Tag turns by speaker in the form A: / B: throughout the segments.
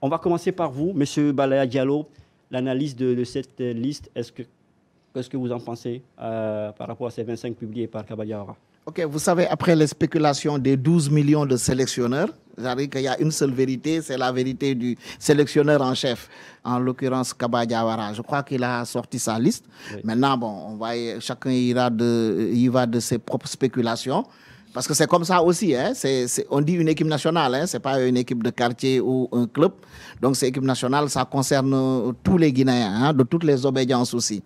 A: On va commencer par vous, Monsieur Balaya Diallo. L'analyse de cette liste, qu'est-ce que vous en pensez par rapport à ces 25 publiés par Kaba Diawara?
B: Ok, vous savez, après les spéculations des 12 millions de sélectionneurs, c'est-à-dire qu'il y a une seule vérité, c'est la vérité du sélectionneur en chef, en l'occurrence Kaba Diawara. Je crois qu'il a sorti sa liste. Oui. Maintenant, bon, chacun y va de ses propres spéculations. Parce que c'est comme ça aussi, hein? On dit une équipe nationale, hein? Ce n'est pas une équipe de quartier ou un club. Donc, cette équipe nationale, ça concerne tous les Guinéens, hein? De toutes les obédiences aussi.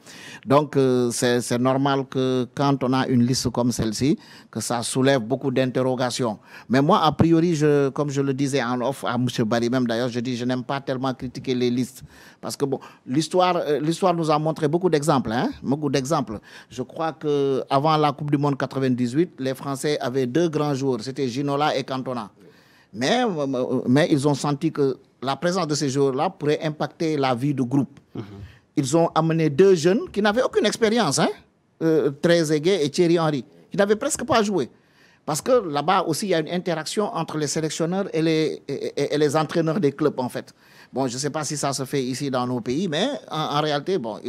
B: Donc, c'est normal que quand on a une liste comme celle-ci, que ça soulève beaucoup d'interrogations. Mais moi, a priori, comme je le disais en off à M. Barry même d'ailleurs, je n'aime pas tellement critiquer les listes. Parce que bon, l'histoire nous a montré beaucoup d'exemples, hein? Beaucoup d'exemples. Je crois qu'avant la Coupe du Monde 98, les Français avaient deux grands joueurs, c'était Ginola et Cantona. Mais ils ont senti que la présence de ces joueurs-là pourrait impacter la vie du groupe. Ils ont amené deux jeunes qui n'avaient aucune expérience, hein? Trezeguet et Thierry Henry, qui n'avaient presque pas joué. Parce que là-bas aussi, il y a une interaction entre les sélectionneurs et les entraîneurs des clubs, en fait. Bon, je ne sais pas si ça se fait ici dans nos pays, mais en réalité, bon,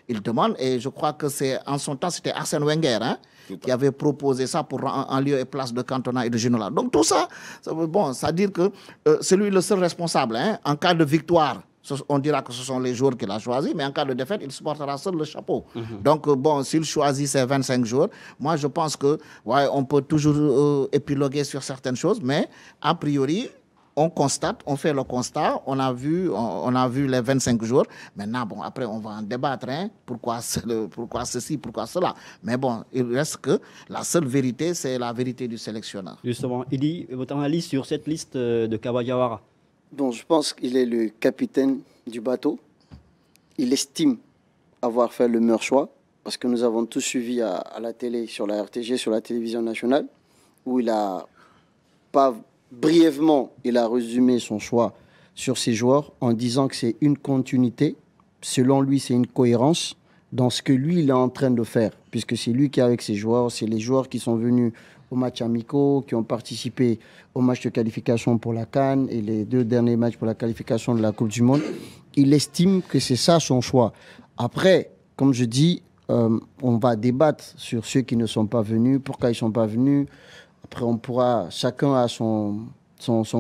B: ils demandent, et je crois que en son temps, c'était Arsène Wenger, hein, qui avait proposé ça pour en lieu et place de Cantona et de Ginola. Donc tout ça, bon, ça veut dire que c'est lui le seul responsable, hein. En cas de victoire, on dira que ce sont les joueurs qu'il a choisis, mais en cas de défaite, il supportera seul le chapeau. Donc, bon, s'il choisit ces 25 joueurs, moi, je pense que, ouais, on peut toujours épiloguer sur certaines choses, mais a priori, on fait le constat, on a vu les 25 jours. Maintenant, bon, après, on va en débattre, hein, pourquoi ceci, pourquoi cela. Mais bon, il reste que la seule vérité, c'est la vérité du sélectionneur.
A: Justement, il dit votre analyse sur cette liste de Kaba Diawara.
C: Donc, je pense qu'il est le capitaine du bateau. Il estime avoir fait le meilleur choix, parce que nous avons tous suivi à la télé, sur la RTG, sur la télévision nationale, où il a pas... Brièvement, il a résumé son choix sur ses joueurs en disant que c'est une continuité. Selon lui, c'est une cohérence dans ce que lui, il est en train de faire. Puisque c'est lui qui est avec ses joueurs, c'est les joueurs qui sont venus aux matchs amicaux, qui ont participé au match de qualification pour la CAN et les 2 derniers matchs pour la qualification de la Coupe du Monde. Il estime que c'est ça son choix. Après, comme je dis, on va débattre sur ceux qui ne sont pas venus, pourquoi ils ne sont pas venus. Après, chacun a son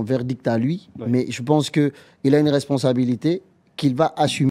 C: verdict à lui, oui. Mais je pense qu'il a une responsabilité qu'il va assumer.